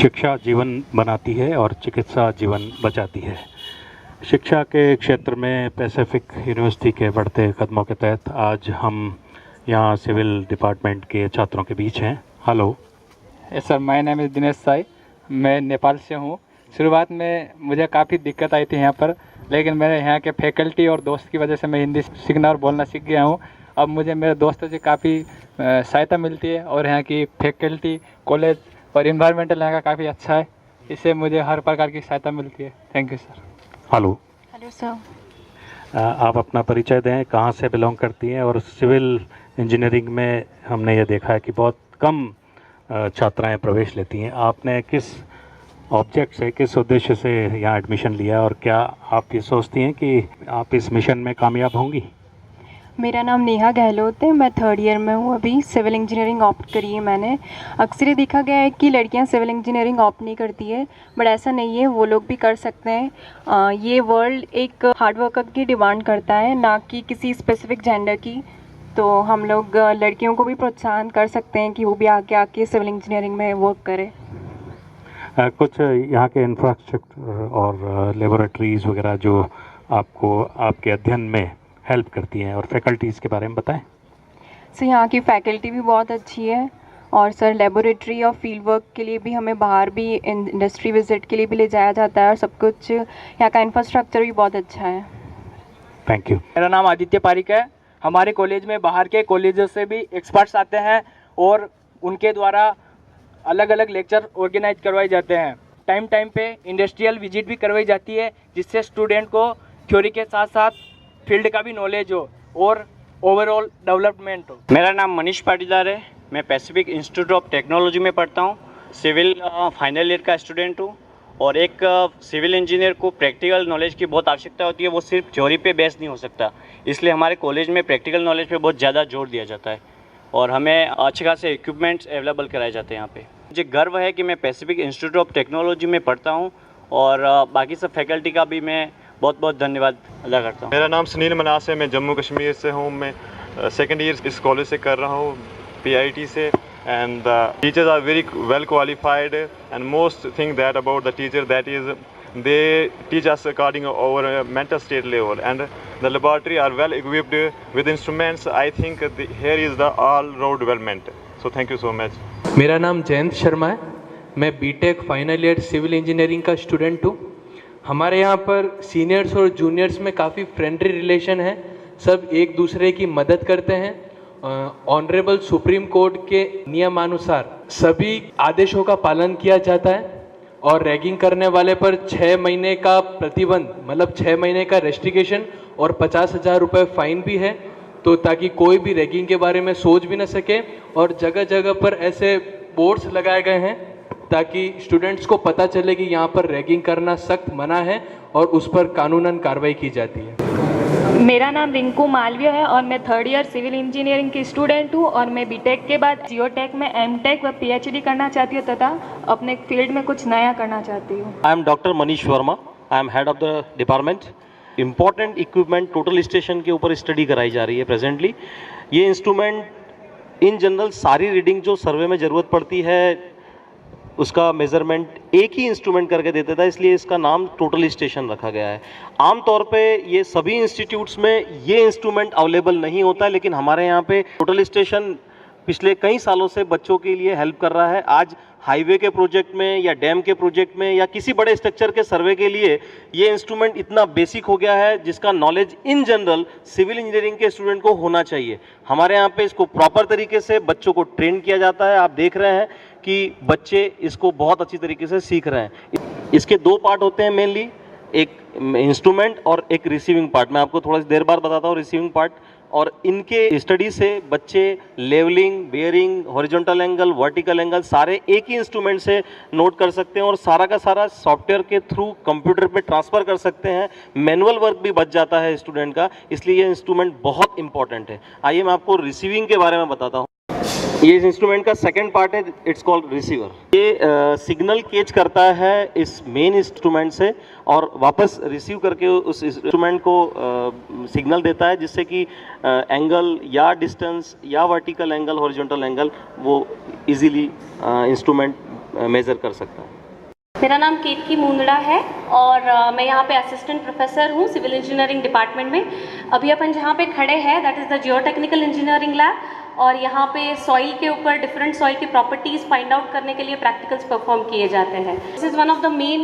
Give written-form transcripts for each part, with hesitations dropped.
शिक्षा जीवन बनाती है और चिकित्सा जीवन बचाती है। शिक्षा के क्षेत्र में पैसिफिक यूनिवर्सिटी के बढ़ते कदमों के तहत आज हम यहाँ सिविल डिपार्टमेंट के छात्रों के बीच हैं। Hello sir, my name is Dinesh Sai. मैं नेपाल से हूँ। शुरुआत में मुझे काफ़ी दिक्कत आई थी यहाँ पर, लेकिन मेरे यहाँ के फैकल्टी और दोस्त की वजह से मैं हिंदी सीखना और बोलना सीख गया हूँ। अब मुझे मेरे दोस्तों से काफ़ी सहायता मिलती है और यहाँ की फैकल्टी, कॉलेज और इन्वायरमेंटल यहाँ का काफ़ी अच्छा है। इससे मुझे हर प्रकार की सहायता मिलती है। Thank you sir. Hello sir. आप अपना परिचय दें, कहाँ से बिलोंग करती हैं? और सिविल इंजीनियरिंग में हमने ये देखा है कि बहुत कम छात्राएं प्रवेश लेती हैं। आपने किस ऑब्जेक्ट से, किस उद्देश्य से यहाँ एडमिशन लिया और क्या आप ये सोचती हैं कि आप इस मिशन में कामयाब होंगी? मेरा नाम नेहा गहलोत है। मैं 3rd ईयर में हूँ। अभी सिविल इंजीनियरिंग ऑप्ट करी है मैंने। अक्सर ये देखा गया है कि लड़कियाँ सिविल इंजीनियरिंग ऑप्ट नहीं करती है, बट ऐसा नहीं है, वो लोग भी कर सकते हैं। ये वर्ल्ड एक हार्ड वर्कर की डिमांड करता है, ना कि किसी स्पेसिफिक जेंडर की। तो हम लोग लड़कियों को भी प्रोत्साहन कर सकते हैं कि वो भी आगे आके सिविल इंजीनियरिंग में वर्क करें। कुछ यहाँ के इंफ्रास्ट्रक्चर और लेबोरेटरीज़ वगैरह जो आपको आपके अध्ययन में हेल्प करती हैं और फैकल्टीज़ के बारे में बताएं। सर, यहाँ की फैकल्टी भी बहुत अच्छी है और सर लेबोरेटरी और फील्ड वर्क के लिए भी हमें बाहर भी इंडस्ट्री विजिट के लिए भी ले जाया जाता है और सब कुछ यहाँ का इंफ्रास्ट्रक्चर भी बहुत अच्छा है। Thank you. मेरा नाम आदित्य पारिक है। हमारे कॉलेज में बाहर के कॉलेजों से भी एक्सपर्ट्स आते हैं और उनके द्वारा अलग अलग लेक्चर ऑर्गेनाइज करवाए जाते हैं। टाइम टाइम पे इंडस्ट्रियल विजिट भी करवाई जाती है, जिससे स्टूडेंट को थ्योरी के साथ साथ फील्ड का भी नॉलेज हो और ओवरऑल डेवलपमेंट हो। मेरा नाम मनीष पाटीदार है। मैं पैसिफिक इंस्टीट्यूट ऑफ टेक्नोलॉजी में पढ़ता हूँ। सिविल फाइनल ईयर का स्टूडेंट हूँ और एक सिविल इंजीनियर को प्रैक्टिकल नॉलेज की बहुत आवश्यकता होती है। वो सिर्फ थ्योरी पे बेस नहीं हो सकता, इसलिए हमारे कॉलेज में प्रैक्टिकल नॉलेज पे बहुत ज़्यादा जोर दिया जाता है और हमें अच्छे खासे इक्विपमेंट्स अवेलेबल कराए जाते हैं यहाँ पे। मुझे गर्व है कि मैं पैसिफिक इंस्टीट्यूट ऑफ टेक्नोलॉजी में पढ़ता हूँ और बाकी सब फैकल्टी का भी मैं बहुत बहुत धन्यवाद अदा करता हूँ। मेरा नाम सुनील मनास है। मैं जम्मू कश्मीर से हूँ। मैं 2nd ईयर इस कॉलेज से कर रहा हूँ, PIT से। And the teachers are very well qualified and most thing that about the teacher that is they teach us according our mental state level, and the laboratory are well equipped with instruments. I think here is the all round development. So thank you so much. मेरा नाम जयंत शर्मा है। मैं BTech final year civil engineering का student हूँ। हमारे यहाँ पर seniors और जूनियर्स में काफ़ी फ्रेंडली रिलेशन है। सब एक दूसरे की मदद करते हैं। ऑनरेबल सुप्रीम कोर्ट के नियमानुसार सभी आदेशों का पालन किया जाता है और रैगिंग करने वाले पर 6 महीने का प्रतिबंध, मतलब 6 महीने का रेस्ट्रिक्शन और 50,000 रुपये फाइन भी है, तो ताकि कोई भी रैगिंग के बारे में सोच भी न सके। और जगह जगह पर ऐसे बोर्ड्स लगाए गए हैं ताकि स्टूडेंट्स को पता चले कि यहाँ पर रैगिंग करना सख्त मना है और उस पर कानूनन कार्रवाई की जाती है। मेरा नाम रिंकू मालवीय है और मैं 3rd ईयर सिविल इंजीनियरिंग की स्टूडेंट हूँ और मैं बीटेक के बाद जियोटेक में एमटेक व PhD करना चाहती हूँ तथा अपने फील्ड में कुछ नया करना चाहती हूँ। I am doctor Manish Verma. I am head of the department. Important equipment total station के ऊपर स्टडी कराई जा रही है प्रेजेंटली। ये इंस्ट्रूमेंट इन जनरल सारी रीडिंग जो सर्वे में ज़रूरत पड़ती है उसका मेज़रमेंट एक ही इंस्ट्रूमेंट करके देता था, इसलिए इसका नाम टोटल स्टेशन रखा गया है। आमतौर पे ये सभी इंस्टीट्यूट्स में ये इंस्ट्रूमेंट अवेलेबल नहीं होता है, लेकिन हमारे यहाँ पे टोटल स्टेशन पिछले कई सालों से बच्चों के लिए हेल्प कर रहा है। आज हाईवे के प्रोजेक्ट में या डैम के प्रोजेक्ट में या किसी बड़े स्ट्रक्चर के सर्वे के लिए ये इंस्ट्रूमेंट इतना बेसिक हो गया है जिसका knowledge in general civil engineering के स्टूडेंट को होना चाहिए। हमारे यहाँ पे इसको प्रॉपर तरीके से बच्चों को ट्रेन किया जाता है। आप देख रहे हैं कि बच्चे इसको बहुत अच्छी तरीके से सीख रहे हैं। इसके 2 पार्ट होते हैं मेनली, एक इंस्ट्रूमेंट और एक रिसीविंग पार्ट। मैं आपको थोड़ा सी देर बाद बताता हूँ रिसीविंग पार्ट। और इनके स्टडी से बच्चे levelling, bearing, horizontal angle, vertical angle सारे एक ही इंस्ट्रूमेंट से नोट कर सकते हैं और सारा का सारा सॉफ्टवेयर के थ्रू कंप्यूटर पे ट्रांसफ़र कर सकते हैं। मैनुअल वर्क भी बच जाता है स्टूडेंट का, इसलिए ये इंस्ट्रूमेंट बहुत इंपॉर्टेंट है। आइए मैं आपको रिसीविंग के बारे में बताता हूँ। ये इस इंस्ट्रूमेंट का सेकंड पार्ट है, इट्स कॉल्ड रिसीवर। ये सिग्नल कैच करता है इस मेन इंस्ट्रूमेंट से और वापस रिसीव करके उस इंस्ट्रूमेंट को सिग्नल देता है, जिससे कि एंगल या डिस्टेंस या वर्टिकल एंगल, हॉरिजॉन्टल एंगल वो इजीली इंस्ट्रूमेंट मेज़र कर सकता है। मेरा नाम केतकी मुंदड़ा है और मैं यहाँ पे असिस्टेंट प्रोफेसर हूँ सिविल इंजीनियरिंग डिपार्टमेंट में। अभी अपन जहाँ पे खड़े हैं that is the geotechnical engineering lab, और यहाँ पे सॉइल के ऊपर डिफरेंट सॉइल की प्रॉपर्टीज़ फाइंड आउट करने के लिए प्रैक्टिकल्स परफॉर्म किए जाते हैं। This is one of the main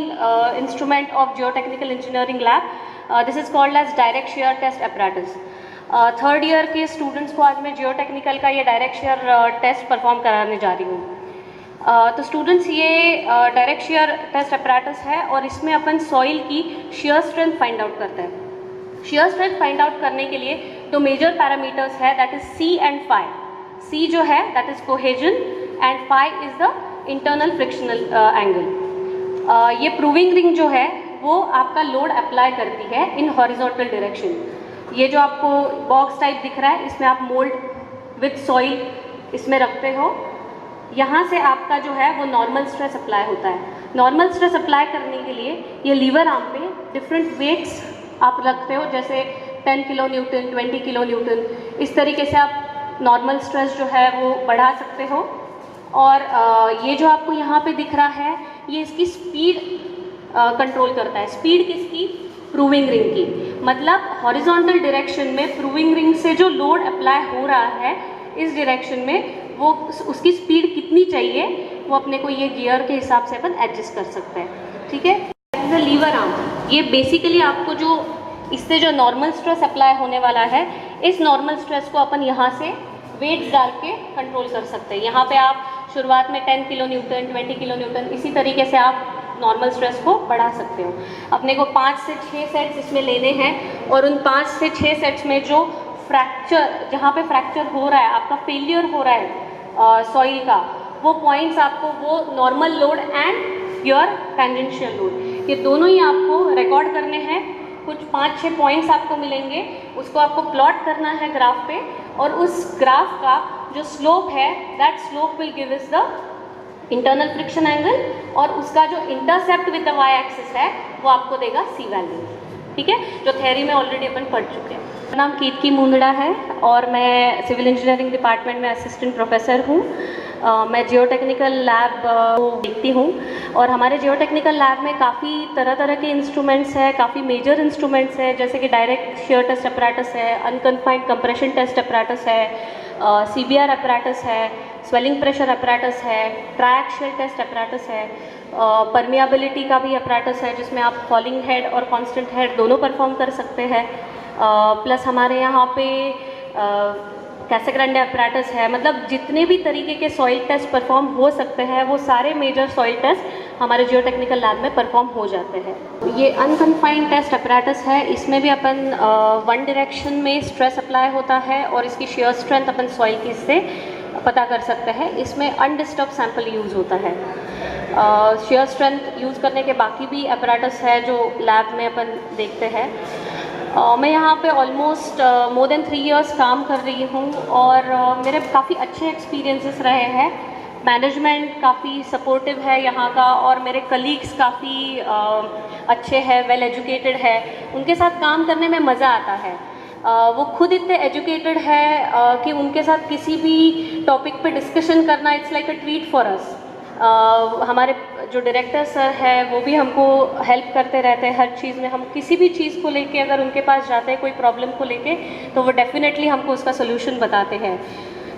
instrument of geotechnical engineering lab. This is called as direct shear test apparatus. Third year के स्टूडेंट्स को आज मैं जियोटेक्निकल का ये डायरेक्ट शेयर टेस्ट परफॉर्म कराने जा रही हूँ। तो स्टूडेंट्स ये डायरेक्ट शेयर टेस्ट अपैरेटस है और इसमें अपन सॉइल की शेयर स्ट्रेंथ फाइंड आउट करते हैं। शेयर स्ट्रेंथ फाइंड आउट करने के लिए दो मेजर पैरामीटर्स है that is c and phi. C जो है that is cohesion and phi is the internal frictional angle. ये प्रूविंग रिंग जो है वो आपका लोड अप्लाई करती है इन हॉरिजॉन्टल डायरेक्शन। ये जो आपको बॉक्स टाइप दिख रहा है इसमें आप मोल्ड विथ सॉइल इसमें रखते हो। यहाँ से आपका जो है वो नॉर्मल स्ट्रेस अप्लाई होता है। नॉर्मल स्ट्रेस अप्लाई करने के लिए ये लीवर आर्म पे डिफरेंट वेट्स आप रखते हो, जैसे 10 किलो न्यूटन, 20 किलो न्यूटन, इस तरीके से आप नॉर्मल स्ट्रेस जो है वो बढ़ा सकते हो। और ये जो आपको यहाँ पे दिख रहा है ये इसकी स्पीड कंट्रोल करता है। स्पीड किसकी? प्रूविंग रिंग की। मतलब हॉरिजॉन्टल डायरेक्शन में प्रूविंग रिंग से जो लोड अप्लाई हो रहा है इस डायरेक्शन में वो उसकी स्पीड कितनी चाहिए वो अपने को ये गियर के हिसाब से अपन एडजस्ट कर सकते हैं। ठीक है। द लीवर आर्म, ये बेसिकली आपको जो इससे जो नॉर्मल स्ट्रेस अप्लाई होने वाला है इस नॉर्मल स्ट्रेस को अपन यहाँ से वेट्स डाल के कंट्रोल कर सकते हैं। यहाँ पे आप शुरुआत में 10 किलो न्यूटन, 20 किलो न्यूटन, इसी तरीके से आप नॉर्मल स्ट्रेस को बढ़ा सकते हो। अपने को 5 से 6 सेट्स इसमें लेने हैं और उन 5 से 6 सेट्स में जो फ्रैक्चर, जहाँ पे फ्रैक्चर हो रहा है, आपका फेलियर हो रहा है सॉइल का, वो पॉइंट्स आपको वो normal load and your tangential load, ये दोनों ही आपको रिकॉर्ड करने हैं। कुछ 5-6 पॉइंट्स आपको मिलेंगे, उसको आपको प्लॉट करना है ग्राफ पे, और उस ग्राफ का जो स्लोप है that slope will give is the internal friction angle, और उसका जो intercept with the Y axis है वो आपको देगा सी वैल्यू। ठीक है, जो थ्योरी में ऑलरेडी अपन पढ़ चुके हैं। मेरा नाम केतकी मुंदड़ा है और मैं सिविल इंजीनियरिंग डिपार्टमेंट में असिस्टेंट प्रोफेसर हूँ। मैं जियोटेक्निकल लैब को देखती हूँ और हमारे जियोटेक्निकल लैब में काफ़ी तरह तरह के इंस्ट्रूमेंट्स हैं, काफ़ी मेजर इंस्ट्रूमेंट्स हैं, जैसे कि डायरेक्ट शेयर टेस्ट अपैरेटस है, अनकन्फाइंड कंप्रेशन टेस्ट अपैरेटस है, CBR अपैरेटस है, स्वेलिंग प्रेशर अपैरेटस है, ट्राइएक्सियल टेस्ट अपैरेटस है, परमिएबिलिटी का भी अपैरेटस है जिसमें आप फॉलिंग हेड और कांस्टेंट हेड दोनों परफॉर्म कर सकते हैं। प्लस हमारे यहाँ पे कैसेग्रांडे अपैरेटस है। मतलब जितने भी तरीके के सॉइल टेस्ट परफॉर्म हो सकते हैं वो सारे मेजर सॉइल टेस्ट हमारे जियोटेक्निकल लैब में परफॉर्म हो जाते हैं। ये अनकन्फाइंड टेस्ट अपैरेटस है, इसमें भी अपन वन डायरेक्शन में स्ट्रेस अप्लाई होता है और इसकी शेयर स्ट्रेंथ अपन सॉइल की इससे पता कर सकते हैं। इसमें अनडिस्टर्ब सैंपल यूज़ होता है। शेयर स्ट्रेंथ यूज़ करने के बाकी भी अपैरेटस है जो लैब में अपन देखते हैं। मैं यहाँ पे ऑलमोस्ट मोर देन 3 इयर्स काम कर रही हूँ और मेरे काफ़ी अच्छे एक्सपीरियंसेस रहे हैं। मैनेजमेंट काफ़ी सपोर्टिव है यहाँ का और मेरे कलीग्स काफ़ी अच्छे हैं, वेल एजुकेटेड है, उनके साथ काम करने में मज़ा आता है। वो खुद इतने एजुकेटेड है कि उनके साथ किसी भी टॉपिक पे डिस्कशन करना it's like a treat for us. हमारे जो डायरेक्टर सर है वो भी हमको हेल्प करते रहते हैं हर चीज़ में। हम किसी भी चीज़ को लेके अगर उनके पास जाते हैं कोई प्रॉब्लम को लेके तो वो डेफिनेटली हमको उसका सोल्यूशन बताते हैं।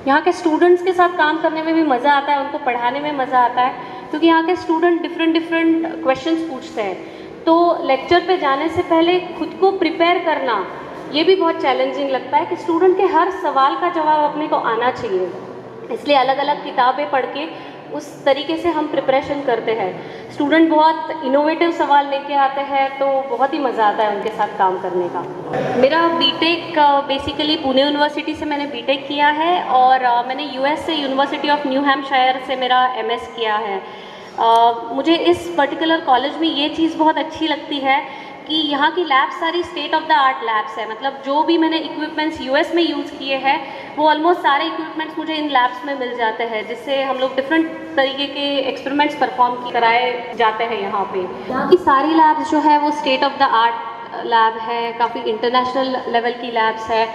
यहाँ के स्टूडेंट्स के साथ काम करने में भी मज़ा आता है, उनको पढ़ाने में मज़ा आता है, क्योंकि यहाँ के स्टूडेंट डिफरेंट क्वेश्चंस पूछते हैं। तो लेक्चर पे जाने से पहले खुद को प्रिपेयर करना ये भी बहुत चैलेंजिंग लगता है कि स्टूडेंट के हर सवाल का जवाब अपने को आना चाहिए। इसलिए अलग अलग किताबें पढ़ के उस तरीके से हम प्रिपरेशन करते हैं। स्टूडेंट बहुत इनोवेटिव सवाल लेके आते हैं तो बहुत ही मज़ा आता है उनके साथ काम करने का। मेरा बीटेक बेसिकली पुणे यूनिवर्सिटी से मैंने बीटेक किया है और मैंने यूएस से यूनिवर्सिटी ऑफ न्यू हैम्पशायर से मेरा एमएस किया है। मुझे इस पर्टिकुलर कॉलेज में ये चीज़ बहुत अच्छी लगती है कि यहाँ की लैब्स सारी state of the art labs है। मतलब जो भी मैंने इक्विपमेंट्स यूएस में यूज़ किए हैं वो ऑलमोस्ट सारे इक्विपमेंट्स मुझे इन लैब्स में मिल जाते हैं, जिससे हम लोग डिफरेंट तरीके के एक्सपेरिमेंट्स परफॉर्म कराए जाते हैं यहाँ पे। यहाँ की सारी लैब्स जो है वो state of the art lab है, काफ़ी इंटरनेशनल लेवल की लैब्स है।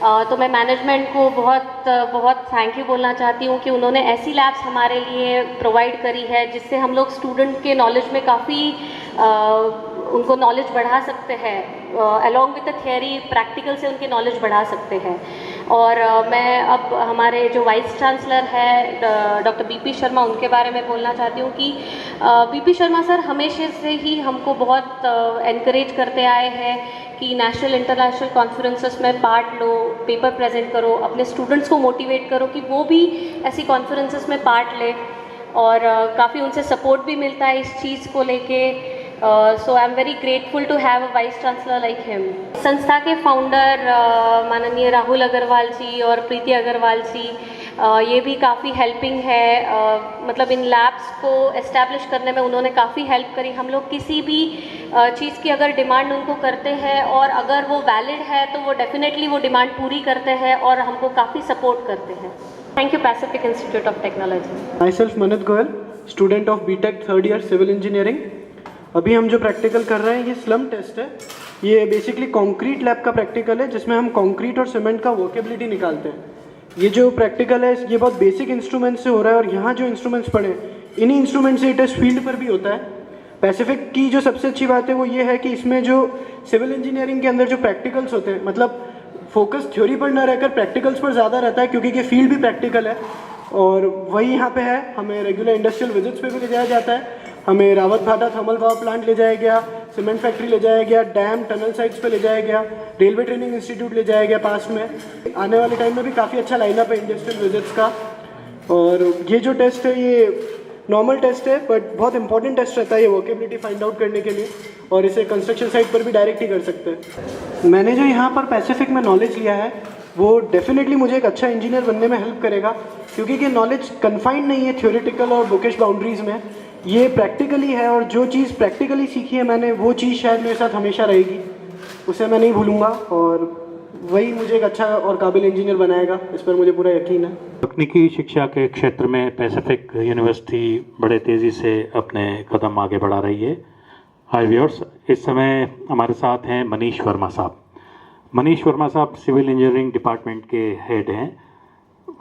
तो मैं मैनेजमेंट को बहुत बहुत थैंक यू बोलना चाहती हूँ कि उन्होंने ऐसी लैब्स हमारे लिए प्रोवाइड करी है जिससे हम लोग स्टूडेंट के नॉलेज में काफ़ी उनको नॉलेज बढ़ा सकते हैं, along with the theory practical से उनके नॉलेज बढ़ा सकते हैं। और मैं अब हमारे जो वाइस चांसलर है डॉक्टर बीपी शर्मा, उनके बारे में बोलना चाहती हूँ कि बीपी शर्मा सर हमेशा से ही हमको बहुत एनकरेज करते आए हैं कि नेशनल इंटरनेशनल कॉन्फ्रेंसेस में पार्ट लो, पेपर प्रेजेंट करो, अपने स्टूडेंट्स को मोटिवेट करो कि वो भी ऐसी कॉन्फ्रेंसेस में पार्ट ले, और काफ़ी उनसे सपोर्ट भी मिलता है इस चीज़ को लेके। So I am very grateful to have a vice chancellor like him. संस्था के फाउंडर माननीय राहुल अग्रवाल जी और प्रीति अग्रवाल जी, ये भी काफ़ी हेल्पिंग है, मतलब इन लैब्स को एस्टैब्लिश करने में उन्होंने काफ़ी हेल्प करी। हम लोग किसी भी चीज़ की अगर डिमांड उनको करते हैं और अगर वो वैलिड है तो वो डेफिनेटली वो डिमांड पूरी करते हैं और हमको काफ़ी सपोर्ट करते हैं। Thank you Pacific Institute of Technology. Myself Manoj Goyal, student of BTech third year civil engineering. अभी हम जो प्रैक्टिकल कर रहे हैं ये स्लम टेस्ट है। ये बेसिकली कंक्रीट लैब का प्रैक्टिकल है जिसमें हम कंक्रीट और सीमेंट का वर्केबिलिटी निकालते हैं। ये जो प्रैक्टिकल है ये बहुत बेसिक इंस्ट्रूमेंट से हो रहा है, और यहाँ जो इंस्ट्रूमेंट्स पड़े इन्हीं इंस्ट्रूमेंट से टेस्ट फील्ड पर भी होता है। पैसिफिक की जो सबसे अच्छी बात है वो ये है कि इसमें जो सिविल इंजीनियरिंग के अंदर जो प्रैक्टिकल्स होते हैं, मतलब फोकस थ्योरी पर ना रहकर प्रैक्टिकल्स पर ज़्यादा रहता है, क्योंकि ये फील्ड भी प्रैक्टिकल है। और वही यहाँ पे है, हमें रेगुलर इंडस्ट्रियल विजिट्स पे भी ले जाया जाता है। हमें रावत भाटा थर्मल पावर प्लांट ले जाया गया, सीमेंट फैक्ट्री ले जाया गया, डैम टनल साइट्स पे ले जाया गया, रेलवे ट्रेनिंग इंस्टीट्यूट ले जाया गया पास में। आने वाले टाइम में भी काफ़ी अच्छा लाइनअप है इंडस्ट्रियल विजिट्स का। और ये जो टेस्ट है ये नॉर्मल टेस्ट है, बट बहुत इंपॉर्टेंट टेस्ट रहता है ये वर्केबिलिटी फाइंड आउट करने के लिए, और इसे कंस्ट्रक्शन साइट पर भी डायरेक्ट ही कर सकते हैं। मैंने जो यहाँ पर पैसिफिक में नॉलेज लिया है वो डेफिनेटली मुझे एक अच्छा इंजीनियर बनने में हेल्प करेगा, क्योंकि ये नॉलेज कन्फाइंड नहीं है थ्योरेटिकल और बुकिश बाउंड्रीज में, ये प्रैक्टिकली है। और जो चीज़ प्रैक्टिकली सीखी है मैंने वो चीज़ शायद मेरे साथ हमेशा रहेगी, उसे मैं नहीं भूलूंगा, और वही मुझे एक अच्छा और काबिल इंजीनियर बनाएगा, इस पर मुझे पूरा यकीन है। तकनीकी शिक्षा के क्षेत्र में पैसिफिक यूनिवर्सिटी बड़े तेज़ी से अपने कदम आगे बढ़ा रही है। हाय व्यूअर्स, इस समय हमारे साथ हैं मनीष वर्मा साहब। मनीष वर्मा साहब सिविल इंजीनियरिंग डिपार्टमेंट के हेड हैं।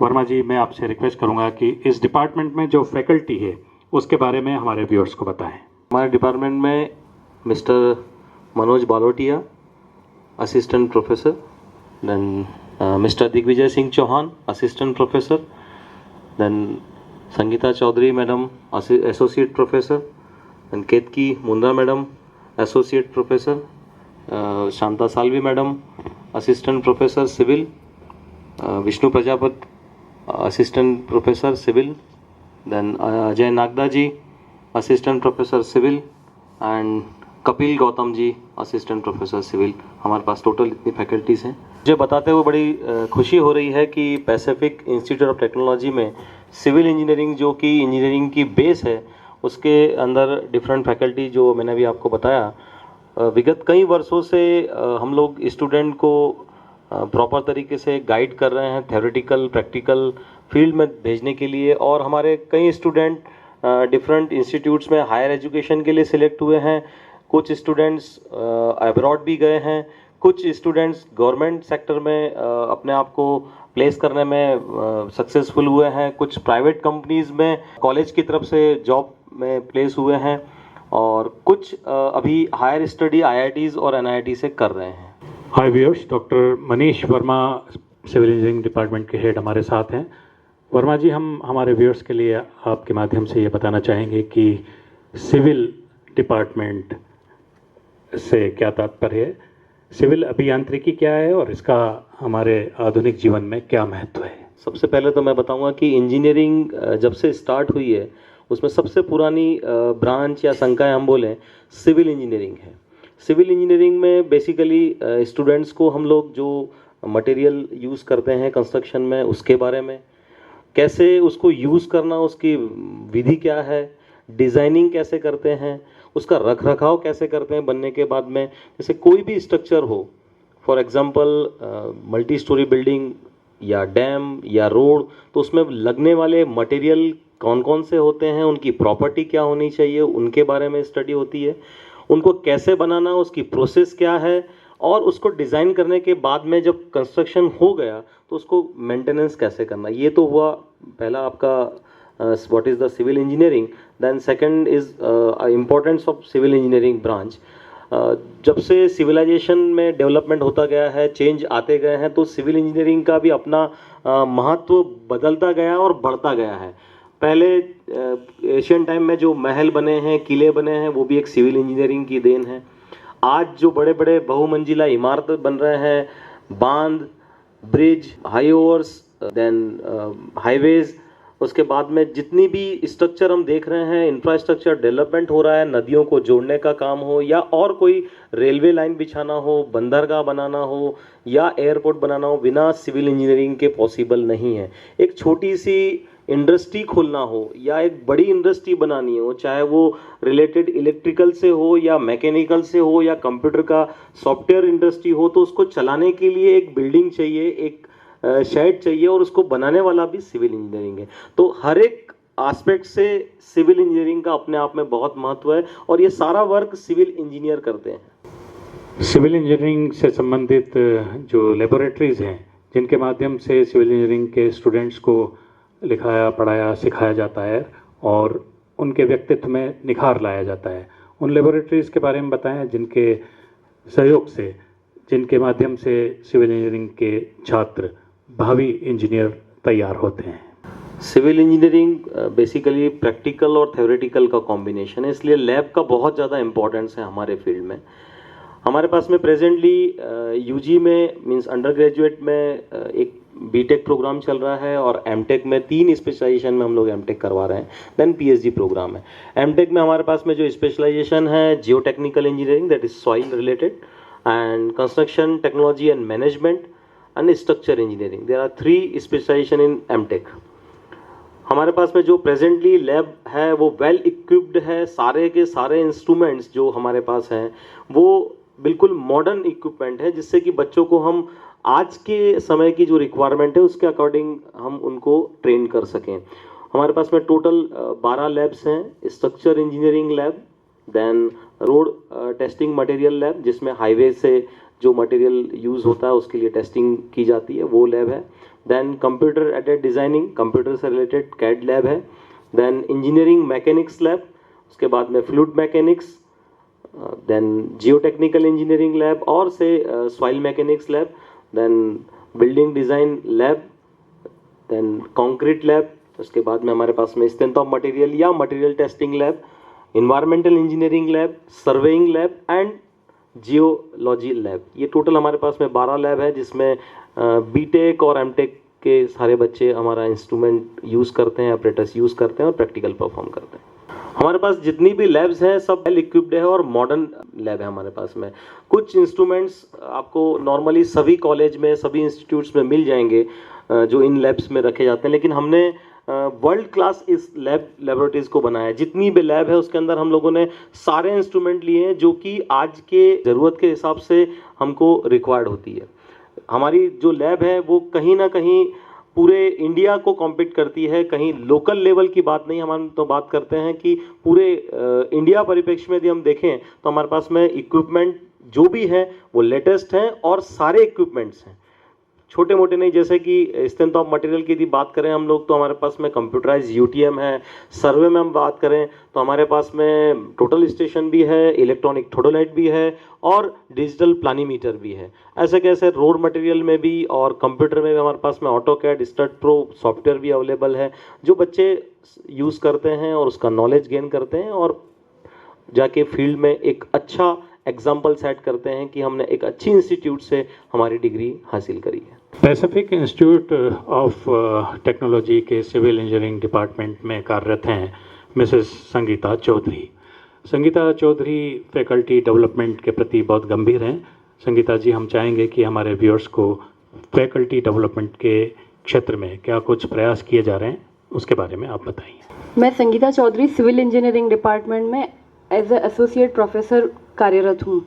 वर्मा जी, मैं आपसे रिक्वेस्ट करूंगा कि इस डिपार्टमेंट में जो फैकल्टी है उसके बारे में हमारे व्यूअर्स को बताएं। हमारे डिपार्टमेंट में mister Manoj Balotia, assistant professor, then mister Digvijay Singh Chauhan, assistant professor, then Sangeeta Chaudhary madam, associate professor, then Ketki Mundra madam, associate professor, Shanta Salvi madam, assistant professor civil, Vishnu Prajapat, assistant professor civil, then Ajay Nagda ji, assistant professor civil, and Kapil Gautam ji, assistant professor civil. हमारे पास total इतनी faculties हैं। मुझे बताते हुए बड़ी खुशी हो रही है कि पैसिफिक इंस्टीट्यूट ऑफ टेक्नोलॉजी में सिविल इंजीनियरिंग जो कि इंजीनियरिंग की बेस है, उसके अंदर डिफरेंट फैकल्टी जो मैंने अभी आपको बताया, विगत कई वर्षों से हम लोग स्टूडेंट को प्रॉपर तरीके से गाइड कर रहे हैं थ्योरेटिकल प्रैक्टिकल फील्ड में भेजने के लिए। और हमारे कई स्टूडेंट डिफरेंट इंस्टीट्यूट्स में हायर एजुकेशन के लिए सिलेक्ट हुए हैं, कुछ स्टूडेंट्स अब्रॉड भी गए हैं, कुछ स्टूडेंट्स गवर्नमेंट सेक्टर में अपने आप को प्लेस करने में सक्सेसफुल हुए हैं, कुछ प्राइवेट कंपनीज़ में कॉलेज की तरफ से जॉब में प्लेस हुए हैं, और कुछ अभी हायर स्टडी आईआईटीज़ और एनआईटी से कर रहे हैं। Hi viewers, doctor Manish Verma civil engineering department के हेड हमारे साथ हैं। वर्मा जी, हम हमारे व्यूअर्स के लिए आपके माध्यम से ये बताना चाहेंगे कि सिविल डिपार्टमेंट से क्या तात्पर्य है, सिविल अभियांत्रिकी क्या है और इसका हमारे आधुनिक जीवन में क्या महत्व है। सबसे पहले तो मैं बताऊंगा कि इंजीनियरिंग जब से स्टार्ट हुई है उसमें सबसे पुरानी ब्रांच या संकाय हम बोलें सिविल इंजीनियरिंग है। सिविल इंजीनियरिंग में बेसिकली स्टूडेंट्स को हम लोग जो मटेरियल यूज़ करते हैं कंस्ट्रक्शन में उसके बारे में, कैसे उसको यूज़ करना, उसकी विधि क्या है, डिज़ाइनिंग कैसे करते हैं, उसका रख रखाव कैसे करते हैं बनने के बाद में। जैसे कोई भी स्ट्रक्चर हो, for example multi storey building या डैम या रोड, तो उसमें लगने वाले मटेरियल कौन कौन से होते हैं, उनकी प्रॉपर्टी क्या होनी चाहिए, उनके बारे में स्टडी होती है। उनको कैसे बनाना, उसकी प्रोसेस क्या है, और उसको डिज़ाइन करने के बाद में जब कंस्ट्रक्शन हो गया तो उसको मेंटेनेंस कैसे करना। ये तो हुआ पहला आपका what is the civil engineering. Then second is importance of civil engineering branch. जब से सिविलाइजेशन में डेवलपमेंट होता गया है, चेंज आते गए हैं, तो सिविल इंजीनियरिंग का भी अपना महत्व बदलता गया और बढ़ता गया है। पहले एशियन टाइम में जो महल बने हैं, किले बने हैं, वो भी एक सिविल इंजीनियरिंग की देन है। आज जो बड़े बड़े बहुमंजिला इमारत बन रहे हैं, बांध, bridge, high overs, then highways, उसके बाद में जितनी भी स्ट्रक्चर हम देख रहे हैं, इंफ्रास्ट्रक्चर डेवलपमेंट हो रहा है, नदियों को जोड़ने का काम हो या और कोई रेलवे लाइन बिछाना हो, बंदरगाह बनाना हो या एयरपोर्ट बनाना हो, बिना सिविल इंजीनियरिंग के पॉसिबल नहीं है। एक छोटी सी इंडस्ट्री खोलना हो या एक बड़ी इंडस्ट्री बनानी हो, चाहे वो रिलेटेड इलेक्ट्रिकल से हो या मैकेनिकल से हो या कंप्यूटर का सॉफ्टवेयर इंडस्ट्री हो, तो उसको चलाने के लिए एक बिल्डिंग चाहिए, एक शेड चाहिए, और उसको बनाने वाला भी सिविल इंजीनियरिंग है। तो हर एक एस्पेक्ट से सिविल इंजीनियरिंग का अपने आप में बहुत महत्व है और ये सारा वर्क सिविल इंजीनियर करते हैं। सिविल इंजीनियरिंग से संबंधित जो लेबोरेटरीज़ हैं, जिनके माध्यम से सिविल इंजीनियरिंग के स्टूडेंट्स को लिखाया, पढ़ाया, सिखाया जाता है और उनके व्यक्तित्व में निखार लाया जाता है, उन लेबोरेटरीज़ के बारे में बताएं जिनके सहयोग से, जिनके माध्यम से सिविल इंजीनियरिंग के छात्र भावी इंजीनियर तैयार होते हैं। सिविल इंजीनियरिंग बेसिकली प्रैक्टिकल और थ्योरेटिकल का कॉम्बिनेशन है, इसलिए लैब का बहुत ज़्यादा इंपॉर्टेंस है हमारे फील्ड में। हमारे पास में प्रेजेंटली यूजी में मींस अंडर ग्रेजुएट में एक बीटेक प्रोग्राम चल रहा है और एमटेक में 3 स्पेशलाइजेशन में हम लोग एमटेक करवा रहे हैं। देन पीएचडी प्रोग्राम है। एमटेक में हमारे पास में जो स्पेशलाइजेशन है geotechnical engineering, that is soil related, and construction technology and management and structure engineering. There are 3 specialization in MTech. हमारे पास में जो प्रेजेंटली लैब है वो वेल इक्विप्ड है। सारे के सारे इंस्ट्रूमेंट्स जो हमारे पास हैं वो बिल्कुल मॉडर्न इक्विपमेंट है, जिससे कि बच्चों को हम आज के समय की जो रिक्वायरमेंट है उसके अकॉर्डिंग हम उनको ट्रेन कर सकें। हमारे पास में टोटल 12 लैब्स हैं। Structure engineering lab, then road testing material lab, जिसमें हाईवे से जो मटेरियल यूज़ होता है उसके लिए टेस्टिंग की जाती है, वो लैब है। Then computer aided designing, computer से रिलेटेड कैड लैब है। देन इंजीनियरिंग मैकेनिक्स लैब, उसके बाद में fluid mechanics, then geotechnical engineering lab और से soil mechanics lab, then building design lab, then concrete lab, उसके बाद में हमारे पास में स्ट्रेंथ ऑफ मटेरियल या material testing lab, environmental engineering lab, surveying lab and geology lab. ये टोटल हमारे पास में 12 लैब है, जिसमें बीटेक और एमटेक के सारे बच्चे हमारा इंस्ट्रूमेंट यूज़ करते हैं, ऑपरेटर्स यूज़ करते हैं और प्रैक्टिकल परफॉर्म करते हैं। हमारे पास जितनी भी लैब्स हैं सब वेल इक्विप्ड है और मॉडर्न लैब है हमारे पास में। कुछ इंस्ट्रूमेंट्स आपको नॉर्मली सभी कॉलेज में, सभी इंस्टीट्यूट्स में मिल जाएंगे जो इन लैब्स में रखे जाते हैं, लेकिन हमने वर्ल्ड क्लास इस लेबोरेटरीज को बनाया है। जितनी भी लैब है उसके अंदर हम लोगों ने सारे इंस्ट्रूमेंट लिए हैं जो कि आज के ज़रूरत के हिसाब से हमको रिक्वायर्ड होती है। हमारी जो लैब है वो कहीं ना कहीं पूरे इंडिया को कॉम्पीट करती है, कहीं लोकल लेवल की बात नहीं। हम तो बात करते हैं कि पूरे इंडिया परिप्रेक्ष्य में यदि हम देखें तो हमारे पास में इक्विपमेंट जो भी है वो लेटेस्ट हैं और सारे इक्विपमेंट्स हैं, छोटे मोटे नहीं। जैसे कि स्ट्रेंथ ऑफ मटेरियल की यदि बात करें हम लोग तो हमारे पास में कंप्यूटराइज यूटीएम है। सर्वे में हम बात करें तो हमारे पास में टोटल स्टेशन भी है, इलेक्ट्रॉनिक थोडोलाइट भी है और डिजिटल प्लानीमीटर भी है। ऐसे कैसे रोड मटेरियल में भी और कंप्यूटर में भी हमारे पास में ऑटोकैड, स्टड प्रो सॉफ्टवेयर भी अवेलेबल है, जो बच्चे यूज़ करते हैं और उसका नॉलेज गेन करते हैं और जाके फील्ड में एक अच्छा एग्जाम्पल सेट करते हैं कि हमने एक अच्छी इंस्टीट्यूट से हमारी डिग्री हासिल करी है। पैसिफिक इंस्टीट्यूट ऑफ टेक्नोलॉजी के सिविल इंजीनियरिंग डिपार्टमेंट में कार्यरत हैं Mrs Sangeeta Chaudhary. Sangeeta Chaudhary faculty development के प्रति बहुत गंभीर हैं। संगीता जी, हम चाहेंगे कि हमारे व्यूअर्स को फैकल्टी डेवलपमेंट के क्षेत्र में क्या कुछ प्रयास किए जा रहे हैं उसके बारे में आप बताइए। मैं Sangeeta Chaudhary civil engineering department में एज ए एसोसिएट प्रोफेसर कार्यरत हूँ।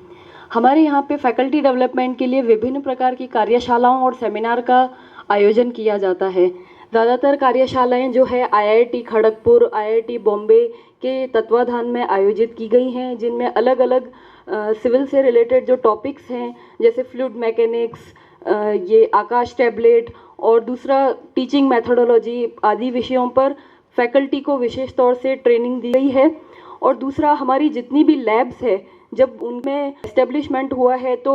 हमारे यहाँ पे फैकल्टी डेवलपमेंट के लिए विभिन्न प्रकार की कार्यशालाओं और सेमिनार का आयोजन किया जाता है। ज़्यादातर कार्यशालाएं जो है IIT खड़गपुर, IIT बॉम्बे के तत्वाधान में आयोजित की गई हैं, जिनमें अलग अलग सिविल से रिलेटेड जो टॉपिक्स हैं, जैसे फ्लूइड मैकेनिक्स, ये आकाश टैबलेट और दूसरा टीचिंग मेथोडोलॉजी आदि विषयों पर फैकल्टी को विशेष तौर से ट्रेनिंग दी गई है। और दूसरा, हमारी जितनी भी लैब्स है, जब उनमें एस्टेब्लिशमेंट हुआ है तो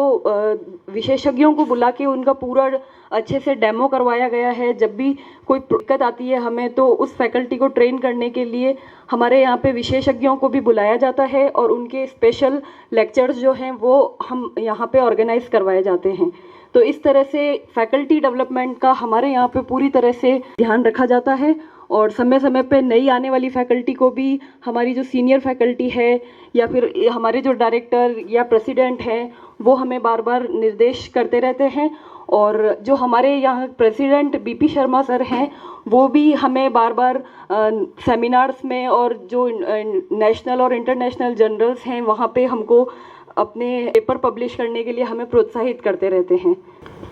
विशेषज्ञों को बुला के उनका पूरा अच्छे से डेमो करवाया गया है। जब भी कोई दिक्कत आती है हमें, तो उस फैकल्टी को ट्रेन करने के लिए हमारे यहाँ पे विशेषज्ञों को भी बुलाया जाता है और उनके स्पेशल लेक्चर्स जो हैं वो हम यहाँ पे ऑर्गेनाइज करवाए जाते हैं। तो इस तरह से फैकल्टी डेवलपमेंट का हमारे यहाँ पे पूरी तरह से ध्यान रखा जाता है और समय समय पे नई आने वाली फैकल्टी को भी हमारी जो सीनियर फैकल्टी है या फिर हमारे जो डायरेक्टर या प्रेसिडेंट हैं वो हमें बार बार निर्देश करते रहते हैं। और जो हमारे यहाँ प्रेसिडेंट BP शर्मा सर हैं, वो भी हमें बार बार सेमिनार्स में और जो नेशनल और इंटरनेशनल जर्नल्स हैं वहाँ पे हमको अपने पेपर पब्लिश करने के लिए हमें प्रोत्साहित करते रहते हैं।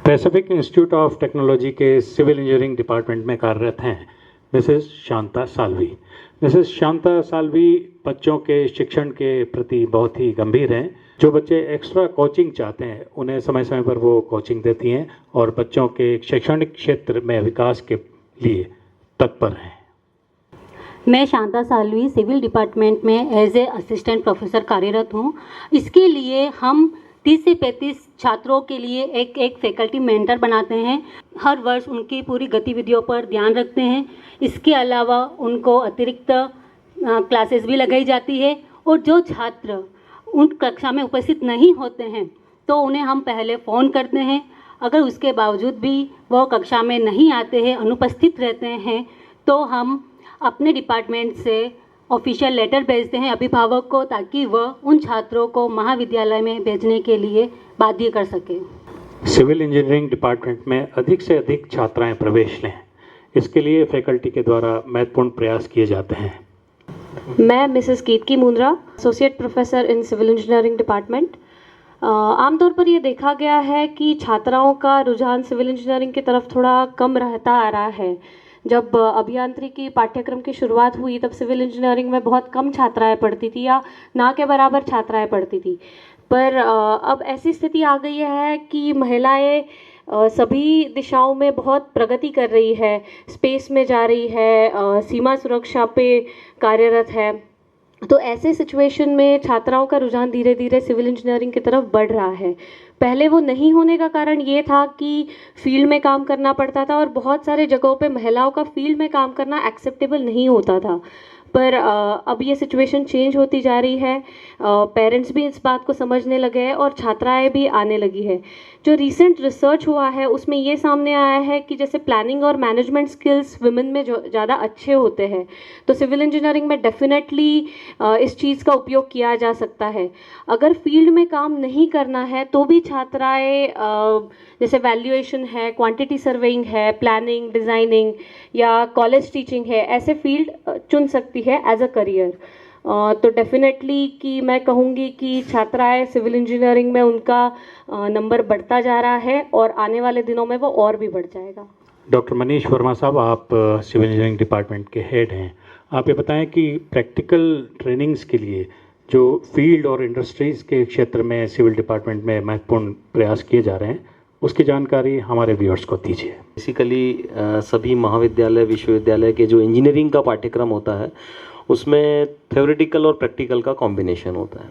पैसिफिक इंस्टीट्यूट ऑफ टेक्नोलॉजी के सिविल इंजीनियरिंग डिपार्टमेंट में कार्यरत हैं मिसेस शांता साल्वी। मिसेस शांता साल्वी बच्चों के शिक्षण के प्रति बहुत ही गंभीर हैं। जो बच्चे एक्स्ट्रा कोचिंग चाहते हैं उन्हें समय समय पर वो कोचिंग देती हैं और बच्चों के शैक्षणिक क्षेत्र में विकास के लिए तत्पर हैं। मैं शांता साल्वी सिविल डिपार्टमेंट में एज ए असिस्टेंट प्रोफेसर कार्यरत हूँ। इसके लिए हम 30 से 35 छात्रों के लिए एक फैकल्टी मेंटर बनाते हैं। हर वर्ष उनकी पूरी गतिविधियों पर ध्यान रखते हैं। इसके अलावा उनको अतिरिक्त क्लासेस भी लगाई जाती है और जो छात्र उन कक्षा में उपस्थित नहीं होते हैं तो उन्हें हम पहले फ़ोन करते हैं। अगर उसके बावजूद भी वह कक्षा में नहीं आते हैं, अनुपस्थित रहते हैं, तो हम अपने डिपार्टमेंट से ऑफिशियल लेटर भेजते हैं अभिभावक को, ताकि वह उन छात्रों को महाविद्यालय में भेजने के लिए बाध्य कर सके। सिविल इंजीनियरिंग डिपार्टमेंट में अधिक से अधिक छात्राएं प्रवेश लें, इसके लिए फैकल्टी के द्वारा महत्वपूर्ण प्रयास किए जाते हैं। मैं Mrs Kirti Mundra, associate professor in civil engineering department. आमतौर पर ये देखा गया है कि छात्राओं का रुझान सिविल इंजीनियरिंग की तरफ थोड़ा कम रहता आ रहा है। जब अभियांत्रिकी पाठ्यक्रम की शुरुआत हुई तब सिविल इंजीनियरिंग में बहुत कम छात्राएं पढ़ती थी या ना के बराबर छात्राएं पढ़ती थी। पर अब ऐसी स्थिति आ गई है कि महिलाएं सभी दिशाओं में बहुत प्रगति कर रही है, स्पेस में जा रही है, सीमा सुरक्षा पे कार्यरत है। तो ऐसे सिचुएशन में छात्राओं का रुझान धीरे धीरे सिविल इंजीनियरिंग की तरफ बढ़ रहा है। पहले वो नहीं होने का कारण ये था कि फील्ड में काम करना पड़ता था और बहुत सारे जगहों पे महिलाओं का फील्ड में काम करना एक्सेप्टेबल नहीं होता था। पर अब ये सिचुएशन चेंज होती जा रही है। पेरेंट्स भी इस बात को समझने लगे हैं और छात्राएं भी आने लगी है। जो रिसेंट रिसर्च हुआ है उसमें ये सामने आया है कि जैसे प्लानिंग और मैनेजमेंट स्किल्स वुमेन में जो ज़्यादा अच्छे होते हैं, तो सिविल इंजीनियरिंग में डेफिनेटली इस चीज़ का उपयोग किया जा सकता है। अगर फील्ड में काम नहीं करना है तो भी छात्राएँ जैसे वैल्यूएशन है, क्वांटिटी सर्वेइंग है, प्लानिंग, डिज़ाइनिंग या कॉलेज टीचिंग है, ऐसे फील्ड चुन सकती है एज अ करियर। तो डेफिनेटली कि मैं कहूँगी कि छात्राएं सिविल इंजीनियरिंग में उनका नंबर बढ़ता जा रहा है और आने वाले दिनों में वो और भी बढ़ जाएगा। डॉक्टर मनीष वर्मा साहब, आप सिविल इंजीनियरिंग डिपार्टमेंट के हेड हैं। आप ये बताएं कि प्रैक्टिकल ट्रेनिंग्स के लिए जो फील्ड और इंडस्ट्रीज़ के क्षेत्र में सिविल डिपार्टमेंट में महत्वपूर्ण प्रयास किए जा रहे हैं, उसकी जानकारी हमारे व्यूअर्स को दीजिए। बेसिकली सभी महाविद्यालय, विश्वविद्यालय के जो इंजीनियरिंग का पाठ्यक्रम होता है उसमें थ्योरेटिकल और प्रैक्टिकल का कॉम्बिनेशन होता है,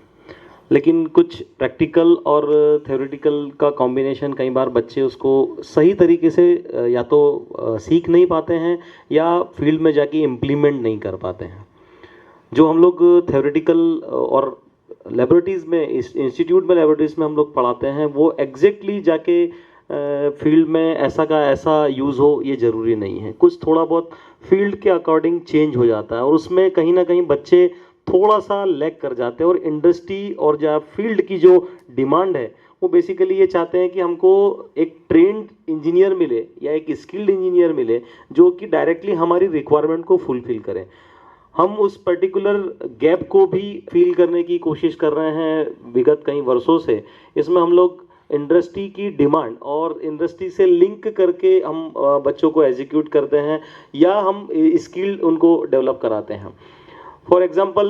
लेकिन कुछ प्रैक्टिकल और थ्योरेटिकल का कॉम्बिनेशन कई बार बच्चे उसको सही तरीके से या तो सीख नहीं पाते हैं या फील्ड में जाके इम्प्लीमेंट नहीं कर पाते हैं। जो हम लोग थ्योरेटिकल और लेबोरेटरीज़ में, इंस्टीट्यूट में लेबोरेटरीज़ में हम लोग पढ़ाते हैं, वो एग्जैक्टली जाके फील्ड में ऐसा का ऐसा यूज़ हो ये ज़रूरी नहीं है। कुछ थोड़ा बहुत फील्ड के अकॉर्डिंग चेंज हो जाता है और उसमें कहीं ना कहीं बच्चे थोड़ा सा लैग कर जाते हैं। और इंडस्ट्री और जो फील्ड की जो डिमांड है वो बेसिकली ये चाहते हैं कि हमको एक ट्रेंड इंजीनियर मिले या एक स्किल्ड इंजीनियर मिले जो कि डायरेक्टली हमारी रिक्वायरमेंट को फुलफिल करें। हम उस पर्टिकुलर गैप को भी फील करने की कोशिश कर रहे हैं विगत कई वर्षों से। इसमें हम लोग इंडस्ट्री की डिमांड और इंडस्ट्री से लिंक करके हम बच्चों को एग्जीक्यूट करते हैं या हम स्किल उनको डेवलप कराते हैं। फॉर एग्जांपल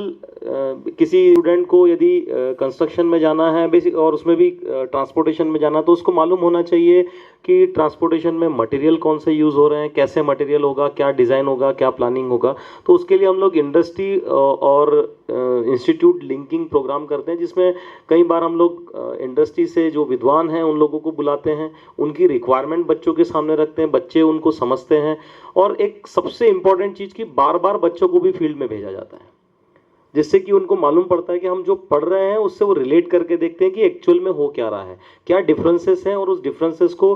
किसी स्टूडेंट को यदि कंस्ट्रक्शन में जाना है बेसिक और उसमें भी ट्रांसपोर्टेशन में जाना, तो उसको मालूम होना चाहिए कि ट्रांसपोर्टेशन में मटेरियल कौन से यूज़ हो रहे हैं, कैसे मटेरियल होगा, क्या डिज़ाइन होगा, क्या प्लानिंग होगा। तो उसके लिए हम लोग इंडस्ट्री और इंस्टीट्यूट लिंकिंग प्रोग्राम करते हैं, जिसमें कई बार हम लोग इंडस्ट्री से जो विद्वान हैं उन लोगों को बुलाते हैं, उनकी रिक्वायरमेंट बच्चों के सामने रखते हैं, बच्चे उनको समझते हैं। और एक सबसे इम्पॉर्टेंट चीज़ कि बार बार बच्चों को भी फील्ड में भेजा जाता है, जिससे कि उनको मालूम पड़ता है कि हम जो पढ़ रहे हैं उससे वो रिलेट करके देखते हैं कि एक्चुअल में हो क्या रहा है, क्या डिफरेंसेस हैं, और उस डिफरेंसेस को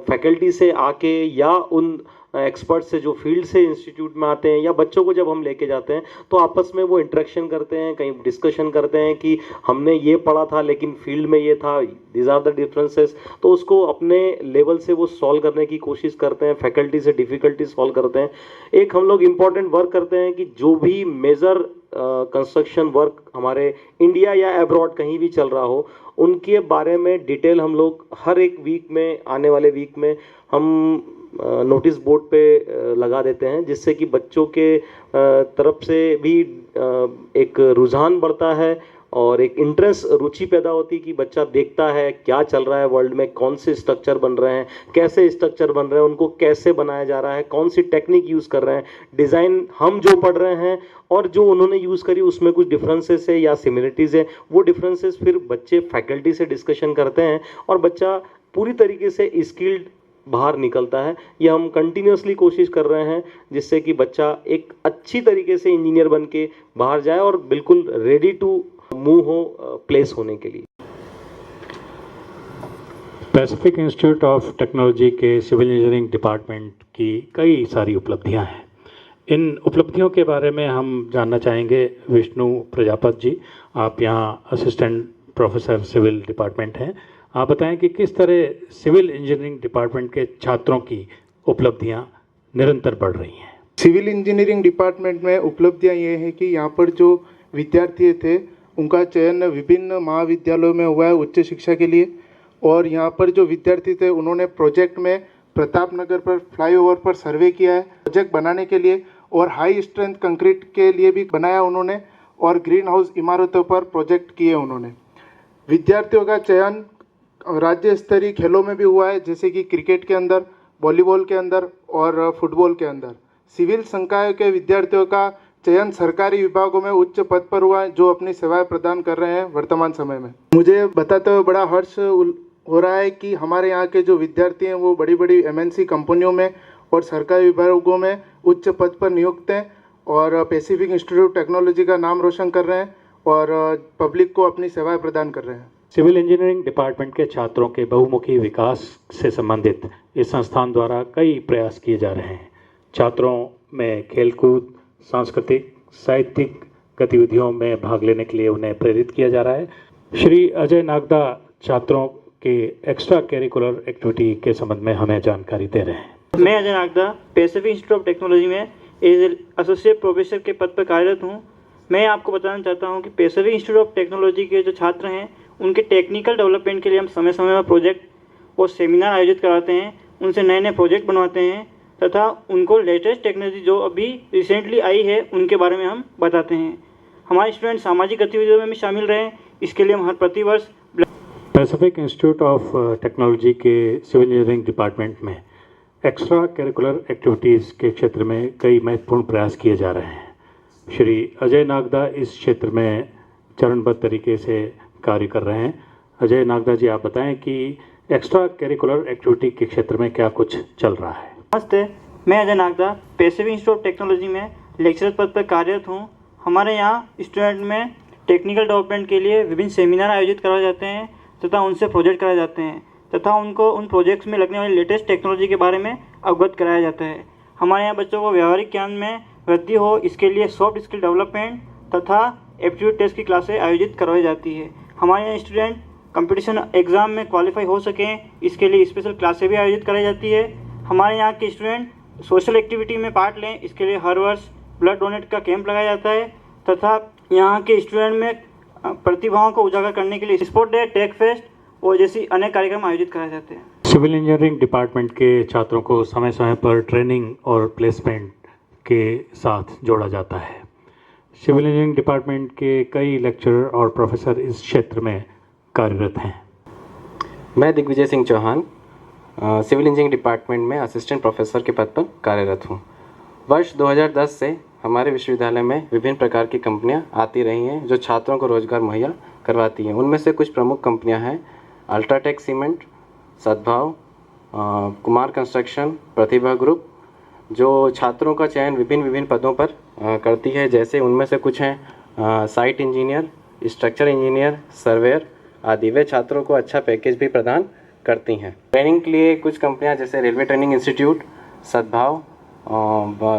फैकल्टी से आके या उन एक्सपर्ट से जो फील्ड से इंस्टीट्यूट में आते हैं या बच्चों को जब हम लेके जाते हैं तो आपस में वो इंटरेक्शन करते हैं, कहीं डिस्कशन करते हैं कि हमने ये पढ़ा था लेकिन फील्ड में ये था, दीज आर द डिफरेंसेस। तो उसको अपने लेवल से वो सॉल्व करने की कोशिश करते हैं, फैकल्टी से डिफ़िकल्टी सॉल्व करते हैं। एक हम लोग इम्पॉर्टेंट वर्क करते हैं कि जो भी मेजर कंस्ट्रक्शन वर्क हमारे इंडिया या अब्रॉड कहीं भी चल रहा हो, उनके बारे में डिटेल हम लोग हर एक वीक में, आने वाले वीक में हम नोटिस बोर्ड पे लगा देते हैं, जिससे कि बच्चों के तरफ से भी एक रुझान बढ़ता है और एक इंटरेस्ट, रुचि पैदा होती है कि बच्चा देखता है क्या चल रहा है वर्ल्ड में, कौन से स्ट्रक्चर बन रहे हैं, कैसे स्ट्रक्चर बन रहे हैं, उनको कैसे बनाया जा रहा है, कौन सी टेक्निक यूज़ कर रहे हैं, डिज़ाइन हम जो पढ़ रहे हैं और जो उन्होंने यूज़ करी उसमें कुछ डिफरेंसेस है या सिमिलरिटीज़ है। वो डिफरेंसेस फिर बच्चे फैकल्टी से डिस्कशन करते हैं और बच्चा पूरी तरीके से स्किल्ड बाहर निकलता है। ये हम कंटिन्यूसली कोशिश कर रहे हैं जिससे कि बच्चा एक अच्छी तरीके से इंजीनियर बन के बाहर जाए और बिल्कुल रेडी टू मूव हो प्लेस होने के लिए। पैसिफिक इंस्टीट्यूट ऑफ टेक्नोलॉजी के सिविल इंजीनियरिंग डिपार्टमेंट की कई सारी उपलब्धियां हैं। इन उपलब्धियों के बारे में हम जानना चाहेंगे विष्णु प्रजापत जी। आप यहाँ असिस्टेंट प्रोफेसर सिविल डिपार्टमेंट हैं। आप बताएं कि किस तरह सिविल इंजीनियरिंग डिपार्टमेंट के छात्रों की उपलब्धियां निरंतर बढ़ रही हैं। सिविल इंजीनियरिंग डिपार्टमेंट में उपलब्धियां ये हैं कि यहाँ पर जो विद्यार्थी थे उनका चयन विभिन्न महाविद्यालयों में हुआ है उच्च शिक्षा के लिए, और यहाँ पर जो विद्यार्थी थे उन्होंने प्रोजेक्ट में प्रताप नगर पर फ्लाईओवर पर सर्वे किया है प्रोजेक्ट बनाने के लिए, और हाई स्ट्रेंथ कंक्रीट के लिए भी बनाया उन्होंने, और ग्रीन हाउस इमारतों पर प्रोजेक्ट किए उन्होंने। विद्यार्थियों का चयन राज्य स्तरीय खेलों में भी हुआ है, जैसे कि क्रिकेट के अंदर, वॉलीबॉल के अंदर और फुटबॉल के अंदर। सिविल संकायों के विद्यार्थियों का चयन सरकारी विभागों में उच्च पद पर हुआ है, जो अपनी सेवाएं प्रदान कर रहे हैं वर्तमान समय में। मुझे बताते हुए बड़ा हर्ष हो रहा है कि हमारे यहाँ के जो विद्यार्थी हैं वो बड़ी बड़ी MNC कंपनियों में और सरकारी विभागों में उच्च पद पर नियुक्त हैं और पैसिफिक इंस्टीट्यूट ऑफ टेक्नोलॉजी का नाम रोशन कर रहे हैं और पब्लिक को अपनी सेवाएं प्रदान कर रहे हैं। सिविल इंजीनियरिंग डिपार्टमेंट के छात्रों के बहुमुखी विकास से संबंधित इस संस्थान द्वारा कई प्रयास किए जा रहे हैं। छात्रों में खेलकूद, सांस्कृतिक, साहित्यिक गतिविधियों में भाग लेने के लिए उन्हें प्रेरित किया जा रहा है। श्री अजय नागदा छात्रों के एक्स्ट्रा करिकुलर एक्टिविटी के संबंध में हमें जानकारी दे रहे हैं। मैं Ajay Nagda Pacific Institute of technology में एज एसोसिएट प्रोफेसर के पद पर कार्यरत हूँ। मैं आपको बताना चाहता हूँ कि पैसिफिक इंस्टीट्यूट ऑफ टेक्नोलॉजी के जो छात्र हैं उनके टेक्निकल डेवलपमेंट के लिए हम समय समय में प्रोजेक्ट और सेमिनार आयोजित कराते हैं, उनसे नए नए प्रोजेक्ट बनवाते हैं तथा उनको लेटेस्ट टेक्नोलॉजी जो अभी रिसेंटली आई है उनके बारे में हम बताते हैं। हमारे स्टूडेंट सामाजिक गतिविधियों में भी शामिल रहें, इसके लिए हम हर प्रतिवर्ष पैसिफिक इंस्टीट्यूट ऑफ टेक्नोलॉजी के सिविल इंजीनियरिंग डिपार्टमेंट में एक्स्ट्रा करिकुलर एक्टिविटीज़ के क्षेत्र में कई महत्वपूर्ण प्रयास किए जा रहे हैं। श्री अजय नागदा इस क्षेत्र में चरणबद्ध तरीके से कार्य कर रहे हैं। अजय नागदा जी, आप बताएं कि एक्स्ट्रा करिकुलर एक्टिविटी के क्षेत्र में क्या कुछ चल रहा है। नमस्ते, मैं Ajay Nagda Pacific Institute of technology में लेक्चरर पद पर कार्यरत हूँ। हमारे यहाँ स्टूडेंट में टेक्निकल डेवलपमेंट के लिए विभिन्न सेमिनार आयोजित कराए जाते हैं तथा उनसे प्रोजेक्ट कराए जाते हैं तथा उनको उन प्रोजेक्ट्स में लगने वाली लेटेस्ट टेक्नोलॉजी के बारे में अवगत कराया जाता है। हमारे यहाँ बच्चों को व्यावहारिक ज्ञान में वृद्धि हो, इसके लिए सॉफ्ट स्किल डेवलपमेंट तथा एप्टीट्यूड टेस्ट की क्लासें आयोजित करवाई जाती है। हमारे यहाँ स्टूडेंट कंपटीशन एग्ज़ाम में क्वालिफाई हो सकें, इसके लिए स्पेशल क्लासें भी आयोजित कराई जाती है। हमारे यहाँ के स्टूडेंट सोशल एक्टिविटी में पार्ट लें, इसके लिए हर वर्ष ब्लड डोनेट का कैंप लगाया जाता है तथा यहाँ के स्टूडेंट में प्रतिभाओं को उजागर करने के लिए स्पोर्ट डे, टेक फेस्ट और जैसी अनेक कार्यक्रम आयोजित कराए जाते हैं। सिविल इंजीनियरिंग डिपार्टमेंट के छात्रों को समय समय पर ट्रेनिंग और प्लेसमेंट के साथ जोड़ा जाता है। सिविल इंजीनियरिंग डिपार्टमेंट के कई लेक्चरर और प्रोफेसर इस क्षेत्र में कार्यरत हैं। मैं Digvijay Singh Chauhan civil engineering department में असिस्टेंट प्रोफेसर के पद पर कार्यरत हूँ। वर्ष 2010 से हमारे विश्वविद्यालय में विभिन्न प्रकार की कंपनियां आती रही हैं जो छात्रों को रोजगार मुहैया करवाती हैं। उनमें से कुछ प्रमुख कंपनियां हैं अल्ट्राटेक सीमेंट, सद्भाव, कुमार कंस्ट्रक्शन, प्रतिभा ग्रुप, जो छात्रों का चयन विभिन्न पदों पर करती है। जैसे उनमें से कुछ हैं site engineer, structure engineer, surveyor आदि। वे छात्रों को अच्छा पैकेज भी प्रदान करती हैं। ट्रेनिंग के लिए कुछ कंपनियां जैसे रेलवे ट्रेनिंग इंस्टीट्यूट, सद्भाव,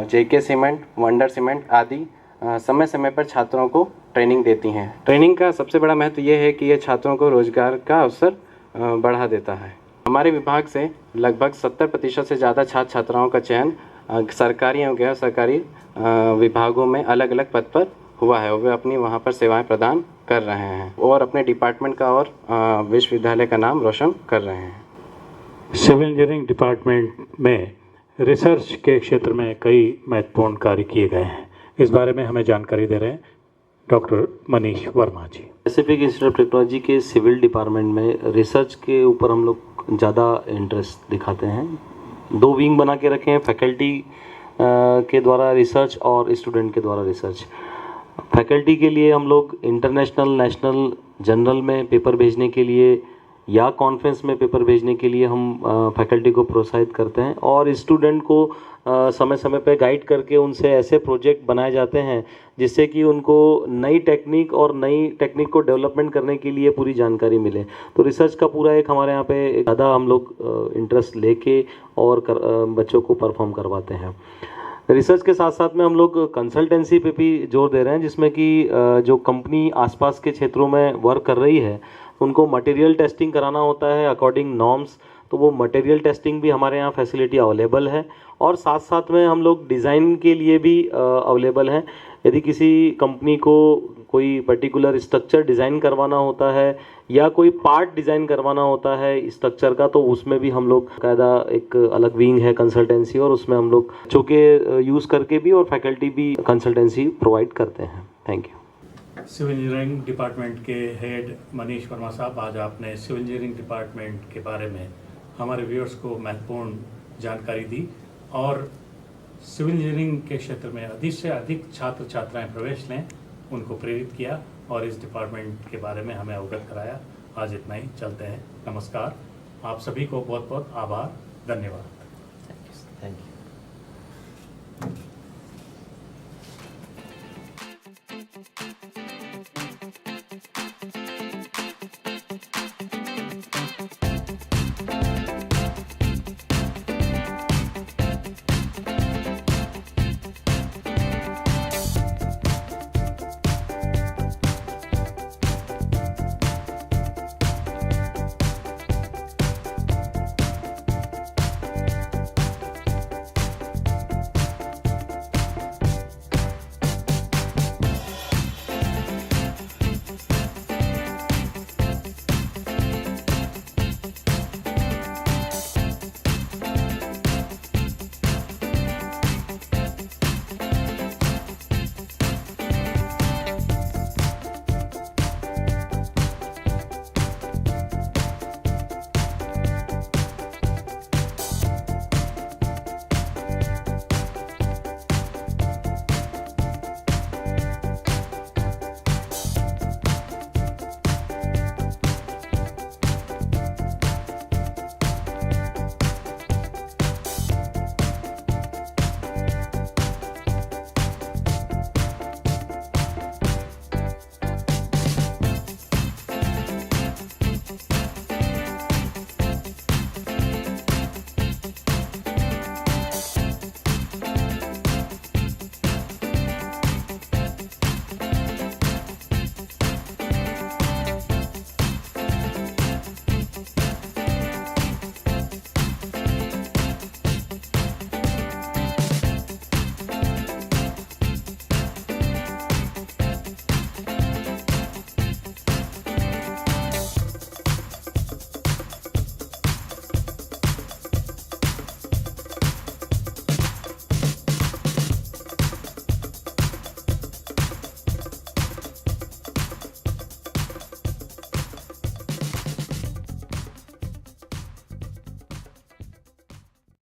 JK सीमेंट, वंडर सीमेंट आदि समय समय पर छात्रों को ट्रेनिंग देती हैं। ट्रेनिंग का सबसे बड़ा महत्व ये है कि ये छात्रों को रोजगार का अवसर बढ़ा देता है। हमारे विभाग से लगभग 70% से ज़्यादा छात्र छात्राओं का चयन सरकारी एवं गैर सरकारी विभागों में अलग अलग पद पर हुआ है और वे अपनी वहाँ पर सेवाएं प्रदान कर रहे हैं और अपने डिपार्टमेंट का और विश्वविद्यालय का नाम रोशन कर रहे हैं। सिविल इंजीनियरिंग डिपार्टमेंट में रिसर्च के क्षेत्र में कई महत्वपूर्ण कार्य किए गए हैं। इस बारे में हमें जानकारी दे रहे हैं doctor Manish Verma ji. Pacific Institute of Technology के सिविल डिपार्टमेंट में रिसर्च के ऊपर हम लोग ज़्यादा इंटरेस्ट दिखाते हैं। 2 विंग बना के रखे हैं, फैकल्टी के द्वारा रिसर्च और स्टूडेंट के द्वारा रिसर्च। फैकल्टी के लिए हम लोग इंटरनेशनल, नेशनल, जनरल में पेपर भेजने के लिए या कॉन्फ्रेंस में पेपर भेजने के लिए हम फैकल्टी को प्रोत्साहित करते हैं और स्टूडेंट को समय समय पर गाइड करके उनसे ऐसे प्रोजेक्ट बनाए जाते हैं जिससे कि उनको नई टेक्निक को डेवलपमेंट करने के लिए पूरी जानकारी मिले। तो रिसर्च का पूरा एक हमारे यहाँ पे ज़्यादा हम लोग इंटरेस्ट लेके और बच्चों को परफॉर्म करवाते हैं। रिसर्च के साथ साथ में हम लोग कंसल्टेंसी पे भी जोर दे रहे हैं, जिसमें कि जो कंपनी आसपास के क्षेत्रों में वर्क कर रही है उनको मटेरियल टेस्टिंग कराना होता है अकॉर्डिंग नॉर्म्स। तो वो मटेरियल टेस्टिंग भी हमारे यहाँ फैसिलिटी अवेलेबल है और साथ साथ में हम लोग डिज़ाइन के लिए भी अवेलेबल हैं। यदि किसी कंपनी को कोई पर्टिकुलर स्ट्रक्चर डिज़ाइन करवाना होता है या कोई पार्ट डिज़ाइन करवाना होता है स्ट्रक्चर का, तो उसमें भी हम लोग कायदा एक अलग विंग है कंसल्टेंसी और उसमें हम लोग बच्चों के यूज़ करके भी और फैकल्टी भी कंसल्टेंसी प्रोवाइड करते हैं। Thank you. Civil engineering department के हेड मनीष वर्मा साहब, आज आपने सिविल इंजीनियरिंग डिपार्टमेंट के बारे में हमारे व्यूअर्स को महत्वपूर्ण जानकारी दी और सिविल इंजीनियरिंग के क्षेत्र में अधिक से अधिक छात्र छात्राएं प्रवेश लें, उनको प्रेरित किया और इस डिपार्टमेंट के बारे में हमें अवगत कराया। आज इतना ही, चलते हैं। नमस्कार। आप सभी को बहुत बहुत आभार, धन्यवाद। Thank you.